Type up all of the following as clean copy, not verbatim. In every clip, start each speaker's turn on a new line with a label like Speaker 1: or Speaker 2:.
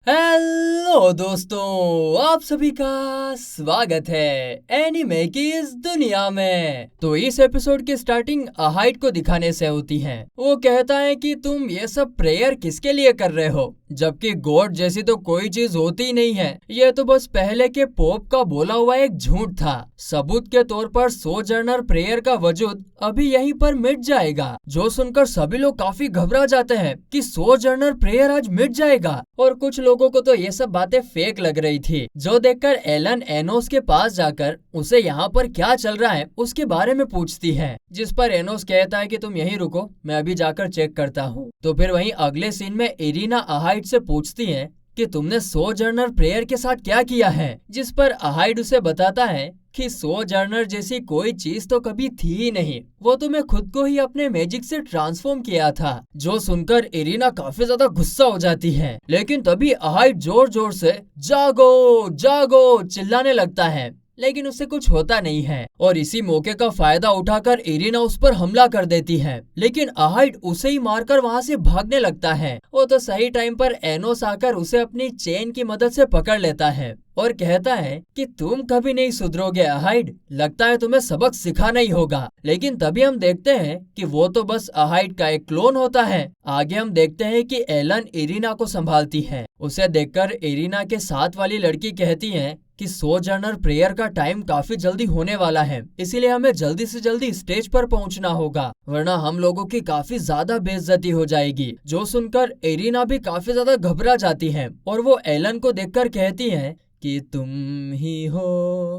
Speaker 1: Hello दोस्तों, आप सभी का स्वागत है एनीमे की इस दुनिया में। तो इस एपिसोड की स्टार्टिंग अहाइड को दिखाने से होती है। वो कहता है कि तुम ये सब प्रेयर किसके लिए कर रहे हो, जबकि गॉड जैसी तो कोई चीज होती ही नहीं है। ये तो बस पहले के पोप का बोला हुआ एक झूठ था। सबूत के तौर पर सोजर्नर प्रेयर का वजूद अभी यहीं पर मिट जाएगा। जो सुनकर सभी लोग काफी घबरा जाते हैं कि सोजर्नर प्रेयर आज मिट जाएगा। और कुछ लोगों को तो ये सब बातें फेक लग रही थी, जो देखकर एलन एनोस के पास जाकर उसे यहाँ पर क्या चल रहा है उसके बारे में पूछती है, जिस पर एनोस कहता है कि तुम यहीं रुको, मैं अभी जाकर चेक करता हूँ। तो फिर वहीं अगले सीन में इरीना अहाइड से पूछती है कि तुमने सोजर्नर प्रेयर के साथ क्या किया है, जिस पर अहाइड उसे बताता है कि सोजर्नर जैसी कोई चीज तो कभी थी ही नहीं, वो तो मैं खुद को ही अपने मैजिक से ट्रांसफॉर्म किया था। जो सुनकर इरीना काफी ज्यादा गुस्सा हो जाती है, लेकिन तभी अहाइड जोर जोर से जागो जागो चिल्लाने लगता है, लेकिन उससे कुछ होता नहीं है। और इसी मौके का फायदा उठाकर इरीना उस पर हमला कर देती है, लेकिन अहाइड उसे ही मारकर वहाँ से भागने लगता है। वो तो सही टाइम पर एनोस आकर उसे अपनी चेन की मदद से पकड़ लेता है और कहता है कि तुम कभी नहीं सुधरोगे अहाइड, लगता है तुम्हें सबक सिखाना ही होगा। लेकिन तभी हम देखते हैं कि वो तो बस अहाइड का एक क्लोन होता है। आगे हम देखते हैं कि एलन इरीना को संभालती है। उसे देखकर इरीना के साथ वाली लड़की कहती है कि सोजर्नर प्रेयर का टाइम काफी जल्दी होने वाला है, इसीलिए हमें जल्दी से जल्दी स्टेज पर पहुंचना होगा, वरना हम लोगों की काफी ज्यादा बेइज्जती हो जाएगी। जो सुनकर इरीना भी काफी ज्यादा घबरा जाती है और वो एलन को देखकर कहती है कि तुम ही हो,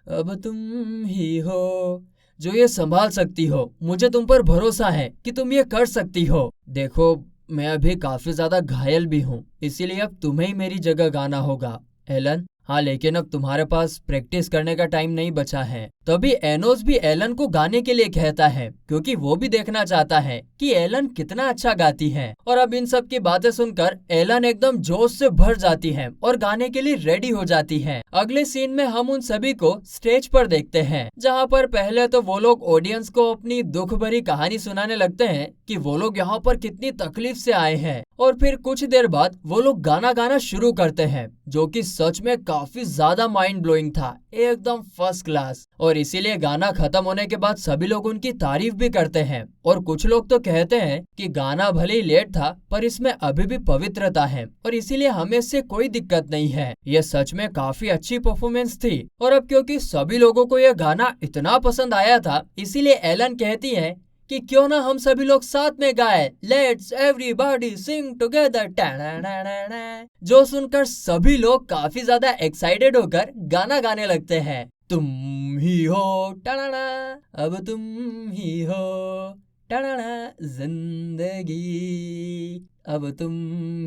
Speaker 1: अब तुम ही हो जो ये संभाल सकती हो। मुझे तुम पर भरोसा है कि तुम ये कर सकती हो। देखो, मैं अभी काफी ज्यादा घायल भी हूँ, इसीलिए अब तुम्हें ही मेरी जगह गाना होगा एलन। हाँ, लेकिन अब तुम्हारे पास प्रैक्टिस करने का टाइम नहीं बचा है। तभी एनोस भी एलन को गाने के लिए कहता है, क्योंकि वो भी देखना चाहता है कि एलन कितना अच्छा गाती है। और अब इन सब की बातें सुनकर एलन एकदम जोश से भर जाती है और गाने के लिए रेडी हो जाती है। अगले सीन में हम उन सभी को स्टेज पर देखते हैं, जहाँ पर पहले तो वो लोग ऑडियंस को अपनी दुख भरी कहानी सुनाने लगते हैं कि वो लोग यहाँ पर कितनी तकलीफ से आए हैं। और फिर कुछ देर बाद वो लोग गाना गाना शुरू करते हैं, जो कि सच में काफी ज्यादा माइंड ब्लोइंग था, एकदम फर्स्ट क्लास। और इसीलिए गाना खत्म होने के बाद सभी लोग उनकी तारीफ भी करते हैं। और कुछ लोग तो कहते हैं कि गाना भले ही लेट था, पर इसमें अभी भी पवित्रता है और इसीलिए हमें इससे कोई दिक्कत नहीं है। ये सच में काफी अच्छी परफॉर्मेंस थी। और अब क्योंकि सभी लोगों को यह गाना इतना पसंद आया था, इसीलिए एलन कहती है कि क्यों ना हम सभी लोग साथ में गाए, लेट्स एवरीबॉडी सिंग टुगेदर। जो सुनकर सभी लोग काफी ज्यादा एक्साइटेड होकर गाना गाने लगते हैं। तुम ही हो टाना, अब तुम ही हो टाना, जिंदगी अब तुम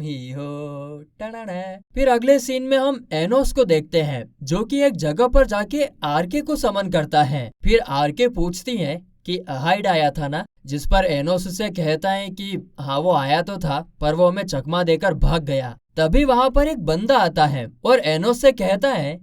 Speaker 1: ही हो टाना। फिर अगले सीन में हम एनोस को देखते हैं, जो कि एक जगह पर जाके आरके को समन करता है। फिर आरके पूछती है कि अहाइड आया था ना, जिस पर एनोस उसे कहता है कि हाँ वो आया तो था, पर वो हमें चकमा देकर भाग गया। तभी वहाँ पर एक बंदा आता है और एनोस से कहता है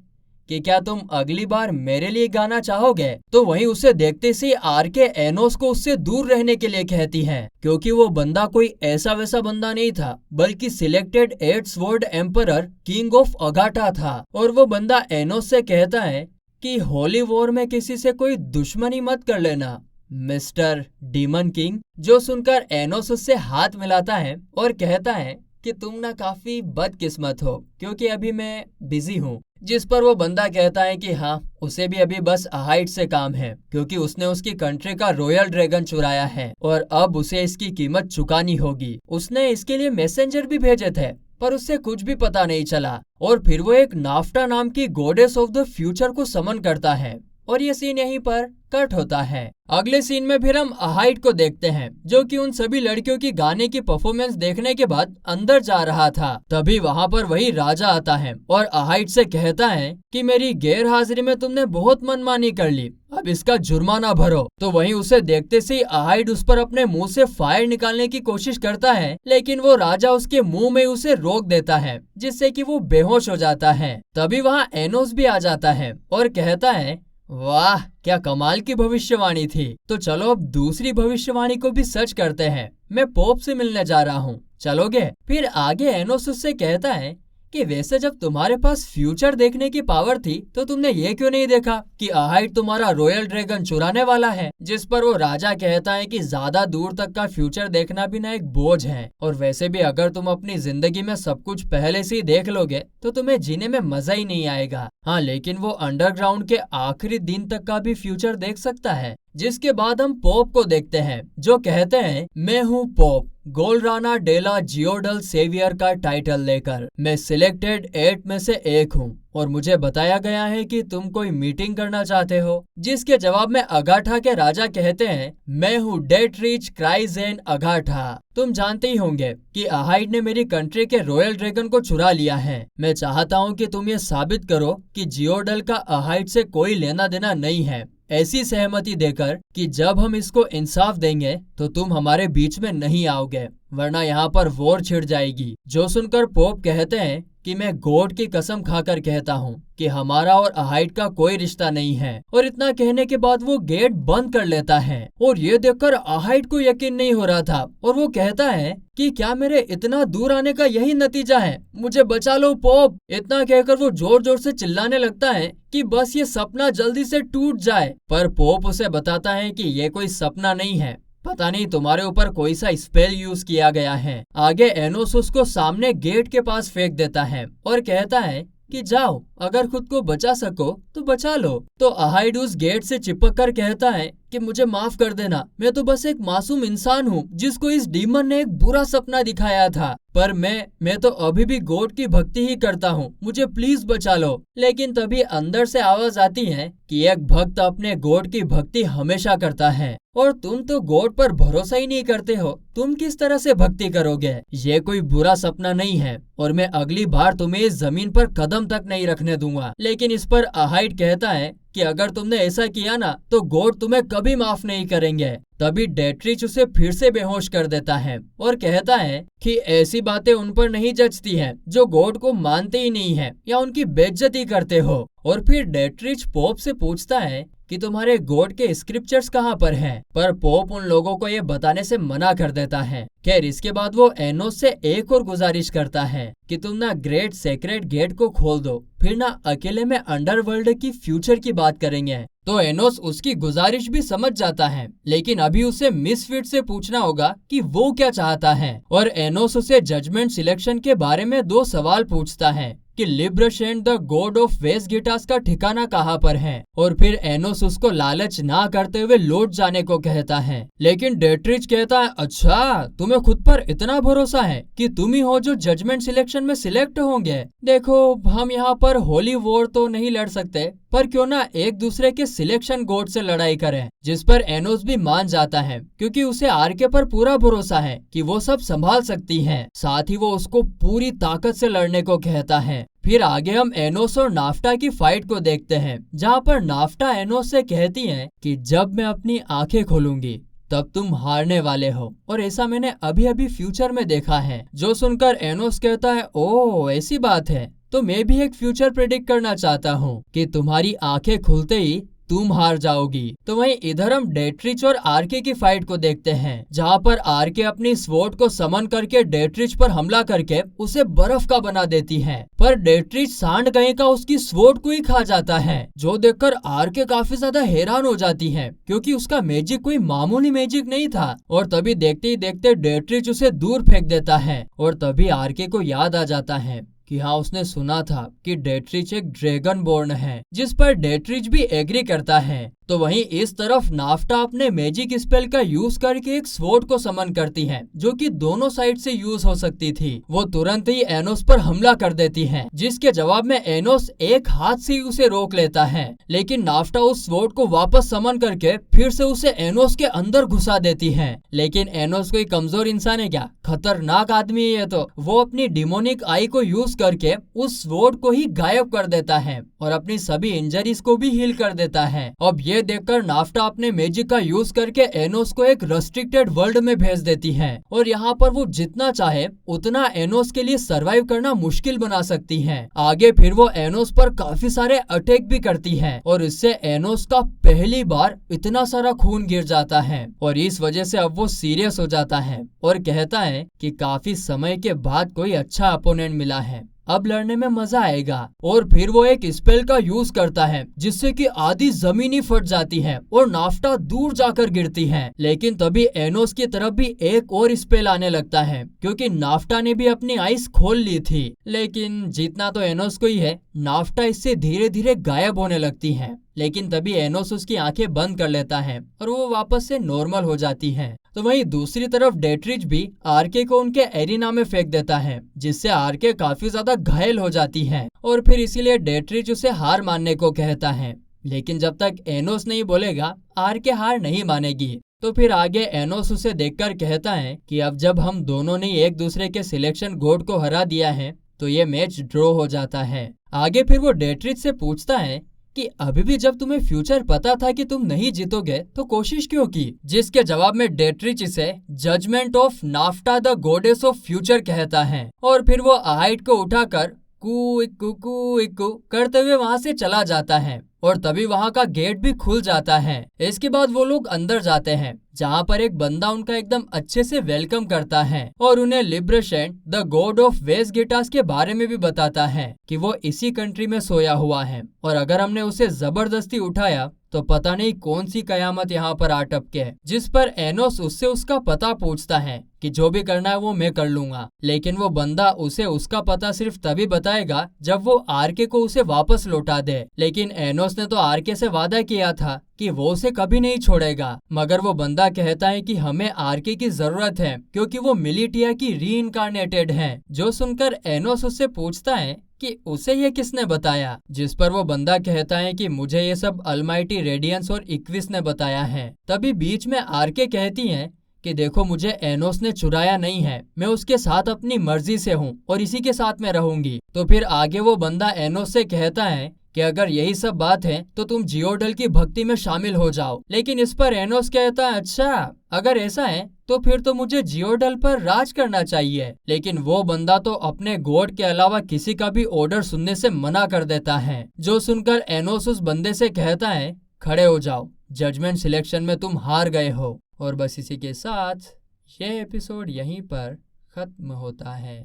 Speaker 1: कि क्या तुम अगली बार मेरे लिए गाना चाहोगे। तो वहीं उसे देखते से आरके एनोस को उससे दूर रहने के लिए कहती है, क्योंकि वो बंदा कोई ऐसा वैसा बंदा नहीं था, बल्कि selected 8 sword emperor king of अगाटा था। और वो बंदा एनोस से कहता है कि होली वॉर में किसी से कोई दुश्मनी मत कर लेना मिस्टर डीमन किंग। जो सुनकर एनोस उससे हाथ मिलाता है और कहता है कि तुम ना काफी बदकिस्मत हो, क्योंकि अभी मैं बिजी हूँ। जिस पर वो बंदा कहता है कि हाँ, उसे भी अभी बस अहाइड से काम है, क्योंकि उसने उसकी कंट्री का रॉयल ड्रैगन चुराया है और अब उसे इसकी कीमत चुकानी होगी। उसने इसके लिए मैसेंजर भी भेजे थे, पर उससे कुछ भी पता नहीं चला। और फिर वो एक नाफ्टा नाम की गॉडेस ऑफ द फ्यूचर को समन करता है और ये सीन यहीं पर कट होता है। अगले सीन में फिर हम अहाइड को देखते हैं, जो कि उन सभी लड़कियों की गाने की परफॉर्मेंस देखने के बाद अंदर जा रहा था। तभी वहाँ पर वही राजा आता है और अहाइड से कहता है कि मेरी गैर हाजिरी में तुमने बहुत मनमानी कर ली, अब इसका जुर्माना भरो। तो वहीं उसे देखते से अहाइड उस पर अपने मुंह से फायर निकालने की कोशिश करता है, लेकिन वो राजा उसके मुंह में उसे रोक देता है, जिससे कि वो बेहोश हो जाता है। तभी वहाँ एनोस भी आ जाता है और कहता है वाह, क्या कमाल की भविष्यवाणी थी। तो चलो अब दूसरी भविष्यवाणी को भी सच करते हैं, मैं पोप से मिलने जा रहा हूँ, चलोगे। फिर आगे एनोस उससे कहता है कि वैसे जब तुम्हारे पास फ्यूचर देखने की पावर थी तो तुमने ये क्यों नहीं देखा कि अहाइड तुम्हारा रॉयल ड्रैगन चुराने वाला है, जिस पर वो राजा कहता है कि ज्यादा दूर तक का फ्यूचर देखना भी ना एक बोझ है। और वैसे भी अगर तुम अपनी जिंदगी में सब कुछ पहले से ही देख लोगे तो तुम्हें जीने में मजा ही नहीं आएगा। हाँ, लेकिन वो अंडरग्राउंड के आखिरी दिन तक का भी फ्यूचर देख सकता है। जिसके बाद हम पोप को देखते हैं जो कहते हैं, मैं हूँ पोप, गोल्राना डेला जियोडल सेवियर का टाइटल लेकर मैं सिलेक्टेड 8 में से एक हूँ और मुझे बताया गया है कि तुम कोई मीटिंग करना चाहते हो। जिसके जवाब में अगाथा के राजा कहते हैं, मैं हूँ डेट्रिच क्राइजेन अगाथा। तुम जानते ही होंगे कि अहाइड ने मेरी कंट्री के रॉयल ड्रैगन को चुरा लिया है। मैं चाहता हूँ कि तुम ये साबित करो कि जियोडल का अहाइड से कोई लेना देना नहीं है, ऐसी सहमति देकर कि जब हम इसको इंसाफ देंगे तो तुम हमारे बीच में नहीं आओगे, वरना यहाँ पर वॉर छिड़ जाएगी। जो सुनकर पोप कहते हैं कि मैं गॉड की कसम खाकर कहता हूँ कि हमारा और अहाइड का कोई रिश्ता नहीं है। और इतना कहने के बाद वो गेट बंद कर लेता है और ये देखकर अहाइड को यकीन नहीं हो रहा था और वो कहता है कि क्या मेरे इतना दूर आने का यही नतीजा है, मुझे बचा लो पोप। इतना कहकर वो जोर जोर से चिल्लाने लगता है कि बस ये सपना जल्दी से टूट जाए। पर पोप उसे बताता है कि ये कोई सपना नहीं है, पता नहीं तुम्हारे ऊपर कोई सा स्पेल यूज किया गया है। आगे एनोस उसको सामने गेट के पास फेंक देता है और कहता है कि जाओ, अगर खुद को बचा सको तो बचा लो। तो अहाइड उस गेट से चिपक कर कहता है कि मुझे माफ कर देना, मैं तो बस एक मासूम इंसान हूँ जिसको इस डीमन ने एक बुरा सपना दिखाया था, पर मैं तो अभी भी गॉड की भक्ति ही करता हूँ, मुझे प्लीज बचा लो। लेकिन तभी अंदर से आवाज आती है कि एक भक्त अपने गॉड की भक्ति हमेशा करता है और तुम तो गॉड पर भरोसा ही नहीं करते हो, तुम किस तरह से भक्ति करोगे। ये कोई बुरा सपना नहीं है और मैं अगली बार तुम्हें इस जमीन पर कदम तक नहीं रखने दूंगा। लेकिन इस पर अहाइड कहता है कि अगर तुमने ऐसा किया ना तो गॉड तुम्हें कभी माफ नहीं करेंगे। तभी डेट्रिच उसे फिर से बेहोश कर देता है और कहता है कि ऐसी बातें उन पर नहीं जचती हैं जो गॉड को मानते ही नहीं है या उनकी बेइज्जती करते हो। और फिर डेट्रिच पोप से पूछता है कि तुम्हारे गॉड के स्क्रिप्चर्स कहाँ पर हैं, पर पोप उन लोगों को ये बताने से मना कर देता है। खैर, इसके बाद वो एनोस से एक और गुजारिश करता है कि तुम ना ग्रेट सेक्रेट गेट को खोल दो, फिर ना अकेले में अंडरवर्ल्ड की फ्यूचर की बात करेंगे। तो एनोस उसकी गुजारिश भी समझ जाता है, लेकिन अभी उसे मिसफिट से पूछना होगा कि वो क्या चाहता है। और एनोस उसे जजमेंट सिलेक्शन के बारे में 2 सवाल पूछता है कि liberation the god of west गिटास का ठिकाना कहाँ पर है। और फिर एनोस उसको लालच ना करते हुए लौट जाने को कहता है। लेकिन डेट्रिच कहता है, अच्छा तुम्हें खुद पर इतना भरोसा है कि तुम ही हो जो जजमेंट सिलेक्शन में सिलेक्ट होंगे। देखो, हम यहाँ पर होली वॉर तो नहीं लड़ सकते, पर क्यों ना एक दूसरे के सिलेक्शन गॉड से लड़ाई करें। जिस पर एनोस भी मान जाता है क्योंकि उसे आरके पर पूरा भरोसा है कि वो सब संभाल सकती है। साथ ही वो उसको पूरी ताकत से लड़ने को कहता है। फिर आगे हम एनोस और नाफ्टा की फाइट को देखते हैं, जहाँ पर नाफ्टा एनोस से कहती है कि जब मैं अपनी आंखें खोलूंगी तब तुम हारने वाले हो, और ऐसा मैंने अभी अभी फ्यूचर में देखा है। जो सुनकर एनोस कहता है, ओह ऐसी बात है, तो मैं भी एक फ्यूचर प्रेडिक्ट करना चाहता हूँ कि तुम्हारी आंखें खुलते ही तुम हार जाओगी। तो वहीं इधर हम डेट्रिच और आरके की फाइट को देखते हैं, जहाँ पर आरके अपनी स्वॉर्ड को समन करके डेट्रिच पर हमला करके उसे बर्फ का बना देती है। पर डेट्रिच सांड गए का उसकी स्वॉर्ड को ही खा जाता है, जो देखकर आरके काफी ज्यादा हैरान हो जाती है क्योंकि उसका मैजिक कोई मामूली मैजिक नहीं था। और तभी देखते ही देखते डेट्रिच उसे दूर फेंक देता है। और तभी आरके को याद आ जाता है कि हाँ, उसने सुना था कि डेट्रिच एक ड्रैगन बोर्न है, जिस पर डेट्रिच भी एग्री करता है। तो वहीं इस तरफ नाफ्टा अपने मैजिक स्पेल का यूज करके एक स्वॉर्ड को समन करती है, जो कि दोनों साइड से यूज हो सकती थी। वो तुरंत ही एनोस पर हमला कर देती है, जिसके जवाब में एनोस एक हाथ से उसे रोक लेता है। लेकिन नाफ्टा उस स्वॉर्ड को वापस समन करके फिर से उसे एनोस के अंदर घुसा देती है। लेकिन एनोस कोई कमजोर इंसान है क्या, खतरनाक आदमी है। तो वो अपनी डिमोनिक आई को यूज करके उस स्वॉर्ड को ही गायब कर देता है और अपनी सभी इंजरीज को भी हील कर देता है। अब ये देखकर नाफ्टा अपने मैजिक का यूज करके एनोस को एक रेस्ट्रिक्टेड वर्ल्ड में भेज देती है और यहाँ पर वो जितना चाहे उतना एनोस के लिए सरवाइव करना मुश्किल बना सकती है। आगे फिर वो एनोस पर काफी सारे अटैक भी करती है और इससे एनोस का पहली बार इतना सारा खून गिर जाता है और इस वजह से अब वो सीरियस हो जाता है और कहता है कि काफी समय के बाद कोई अच्छा अपोनेंट मिला है। अब लड़ने में मजा आएगा। और फिर वो एक स्पेल का यूज करता है जिससे कि आधी जमीन ही फट जाती है और नाफ्टा दूर जाकर गिरती है। लेकिन तभी एनोस की तरफ भी एक और स्पेल आने लगता है क्योंकि नाफ्टा ने भी अपनी आइस खोल ली थी। लेकिन जीतना तो एनोस को ही है। नाफ्टा इससे धीरे धीरे गायब होने लगती है। लेकिन तभी एनोस उसकी आंखें बंद कर लेता है और वो वापस से नॉर्मल हो जाती है। तो वहीं दूसरी तरफ डेट्रिच भी आरके को उनके एरिना में फेंक देता है जिससे आरके काफी ज्यादा घायल हो जाती है और फिर इसीलिए डेट्रिच उसे हार मानने को कहता है। लेकिन जब तक एनोस नहीं बोलेगा आरके हार नहीं मानेगी। तो फिर आगे एनोस उसे देखकर कहता है कि अब जब हम दोनों ने एक दूसरे के सिलेक्शन गोड को हरा दिया है तो ये मैच ड्रॉ हो जाता है। आगे फिर वो डेट्रिच से पूछता है कि अभी भी जब तुम्हें फ्यूचर पता था कि तुम नहीं जीतोगे तो कोशिश क्यों की। जिसके जवाब में डेट्रिच इसे judgement of Nafta the goddess of future कहता है और फिर वो अहाइट को उठाकर कू इक्कू करते हुए वहां से चला जाता है और तभी वहां का गेट भी खुल जाता है। इसके बाद वो लोग अंदर जाते हैं जहाँ पर एक बंदा उनका एकदम अच्छे से वेलकम करता है और उन्हें लिब्रेशेंट द गॉड ऑफ वेस गिटार्स के बारे में भी बताता है कि वो इसी कंट्री में सोया हुआ है और अगर हमने उसे जबरदस्ती उठाया तो पता नहीं कौन सी कयामत यहाँ पर आ टपके। जिस पर एनोस उससे उसका पता पूछता है कि जो भी करना है वो मैं कर लूंगा। लेकिन वो बंदा उसे उसका पता सिर्फ तभी बताएगा जब वो आरके को उसे वापस लौटा दे। लेकिन एनोस ने तो आरके से वादा किया था कि वो उसे कभी नहीं छोड़ेगा। मगर वो बंदा कहता है कि हमें आरके की जरूरत है क्योंकि वो मिलिटिया की रीइंकार्नेटेड है। जो सुनकर एनोस उससे पूछता है कि उसे ये किसने बताया। जिस पर वो बंदा कहता है कि मुझे ये सब अलमाइटी रेडियंस और इक्विस ने बताया है। तभी बीच में आरके कहती है कि देखो मुझे एनोस ने चुराया नहीं है, मैं उसके साथ अपनी मर्जी से हूँ और इसी के साथ मैं रहूंगी। तो फिर आगे वो बंदा एनोस से कहता है कि अगर यही सब बात है तो तुम जियोडल की भक्ति में शामिल हो जाओ। लेकिन इस पर एनोस कहता है अच्छा अगर ऐसा है तो फिर तो मुझे जियोडल पर राज करना चाहिए। लेकिन वो बंदा तो अपने गॉड के अलावा किसी का भी ऑर्डर सुनने से मना कर देता है। जो सुनकर एनोस उस बंदे से कहता है खड़े हो जाओ, जजमेंट सिलेक्शन में तुम हार गए हो। और बस इसी के साथ ये एपिसोड यहीं पर खत्म होता है।